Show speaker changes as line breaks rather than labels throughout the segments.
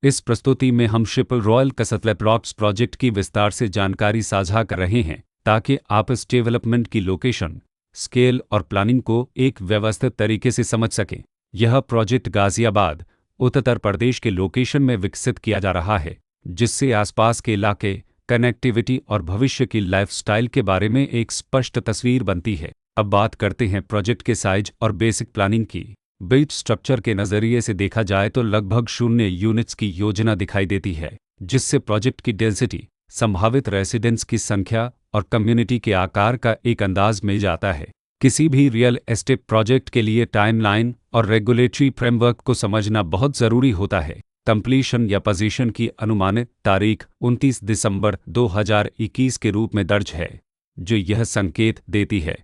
इस प्रस्तुति में हम शिपल रॉयल कसतले प्लॉट्स प्रोजेक्ट की विस्तार से जानकारी साझा कर रहे हैं ताकि आप इस डेवलपमेंट की लोकेशन, स्केल और प्लानिंग को एक व्यवस्थित तरीके से समझ सकें। यह प्रोजेक्ट गाजियाबाद, उत्तर प्रदेश के लोकेशन में विकसित किया जा रहा है, जिससे आसपास के इलाके, कनेक्टिविटी और भविष्य की लाइफस्टाइल के बारे में एक स्पष्ट तस्वीर बनती है। अब बात करते हैं प्रोजेक्ट के साइज और बेसिक प्लानिंग की। बिल्ट स्ट्रक्चर के नज़रिए से देखा जाए तो लगभग 0 यूनिट्स की योजना दिखाई देती है, जिससे प्रोजेक्ट की डेंसिटी, संभावित रेसिडेंट्स की संख्या और कम्युनिटी के आकार का एक अंदाज मिल जाता है। किसी भी रियल एस्टेट प्रोजेक्ट के लिए टाइमलाइन और रेगुलेटरी फ्रेमवर्क को समझना बहुत ज़रूरी होता है। कंप्लीशन या पोजीशन की अनुमानित तारीख 29 दिसंबर 2021 के रूप में दर्ज है, जो यह संकेत देती है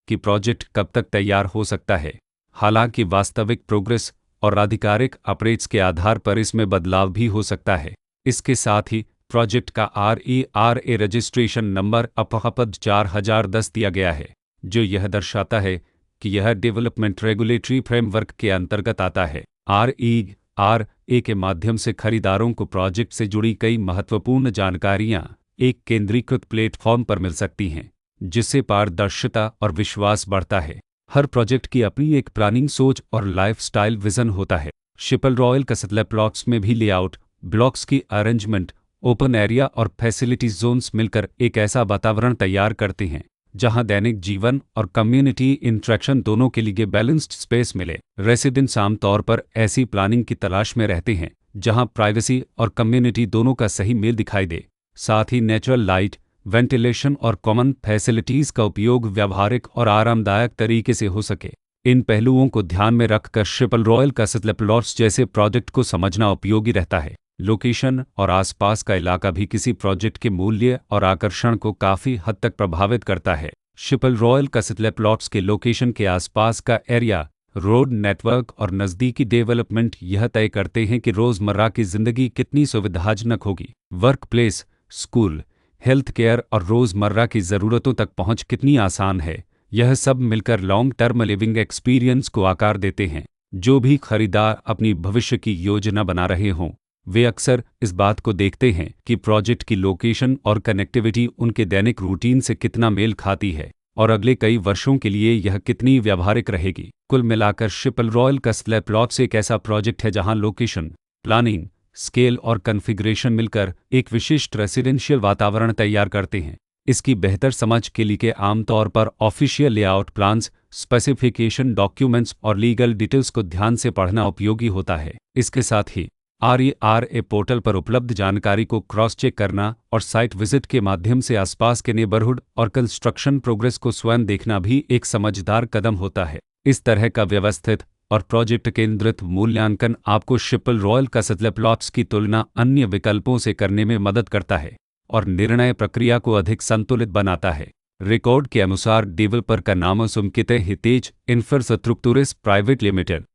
कि प्रोजेक्ट कब तक तैयार हो सकता है। हालांकि वास्तविक प्रोग्रेस और आधिकारिक अपडेट्स के आधार पर इसमें बदलाव भी हो सकता है। इसके साथ ही प्रोजेक्ट का RERA रजिस्ट्रेशन नंबर अपहपद 4010 दिया गया है, जो यह दर्शाता है कि यह डेवलपमेंट रेगुलेटरी फ्रेमवर्क के अंतर्गत आता है। RERA के माध्यम से खरीदारों को प्रोजेक्ट से जुड़ी कई महत्वपूर्ण जानकारियां एक केंद्रीकृत प्लेटफॉर्म पर मिल सकती हैं, जिससे पारदर्शिता और विश्वास बढ़ता है। हर प्रोजेक्ट की अपनी एक प्लानिंग सोच और लाइफस्टाइल विजन होता है। शिपल रॉयल कसतले प्लॉट्स में भी लेआउट, ब्लॉक्स की अरेंजमेंट, ओपन एरिया और फैसिलिटीज जोन्स मिलकर एक ऐसा वातावरण तैयार करते हैं जहां दैनिक जीवन और कम्युनिटी इंटरेक्शन दोनों के लिए बैलेंस्ड स्पेस मिले। रेसिडेंट्स आमतौर पर ऐसी प्लानिंग की तलाश में रहते हैं जहां प्राइवेसी और कम्युनिटी दोनों का सही मेल दिखाई दे। साथ ही नेचुरल लाइट, वेंटिलेशन और कॉमन फैसिलिटीज का उपयोग व्यावहारिक और आरामदायक तरीके से हो सके। इन पहलुओं को ध्यान में रखकर शिपल रॉयल कसतले प्लॉट्स जैसे प्रोजेक्ट को समझना उपयोगी रहता है। लोकेशन और आसपास का इलाका भी किसी प्रोजेक्ट के मूल्य और आकर्षण को काफ़ी हद तक प्रभावित करता है। शिपल रॉयल कसतले प्लॉट्स के लोकेशन के आसपास का एरिया, रोड नेटवर्क और नज़दीकी डेवलपमेंट यह तय करते हैं कि रोज़मर्रा की ज़िंदगी कितनी सुविधाजनक होगी। Work place, school, health care और रोज़मर्रा की ज़रूरतों तक पहुंच कितनी आसान है, यह सब मिलकर लॉन्ग टर्म लिविंग एक्सपीरियंस को आकार देते हैं। जो भी खरीदार अपनी भविष्य की योजना बना रहे हों, वे अक्सर इस बात को देखते हैं कि प्रोजेक्ट की लोकेशन और कनेक्टिविटी उनके दैनिक रूटीन से कितना मेल खाती है और अगले कई वर्षों के लिए यह कितनी व्यावहारिक रहेगी। कुल मिलाकर शिपल रॉयल कसतले प्लॉट्स एक ऐसा प्रोजेक्ट है जहां लोकेशन, प्लानिंग, स्केल और कॉन्फ़िगरेशन मिलकर एक विशिष्ट रेसिडेंशियल वातावरण तैयार करते हैं। इसकी बेहतर समझ के लिए आमतौर पर official layout plans, specification documents और लीगल डिटेल्स को ध्यान से पढ़ना उपयोगी होता है। इसके साथ ही RERA पोर्टल पर उपलब्ध जानकारी को क्रॉस चेक करना और साइट विजिट के माध्यम से आसपास के नेबरहुड और कंस्ट्रक्शन प्रोग्रेस को स्वयं देखना भी एक समझदार कदम होता है। इस तरह का व्यवस्थित और प्रोजेक्ट केंद्रित मूल्यांकन आपको शिपल रॉयल कसतले प्लॉट्स की तुलना अन्य विकल्पों से करने में मदद करता है और निर्णय प्रक्रिया को अधिक संतुलित बनाता है। रिकॉर्ड के अनुसार डेवलपर का नाम सुमकित हितेज इंफ्रास्ट्रक्चर्स प्राइवेट लिमिटेड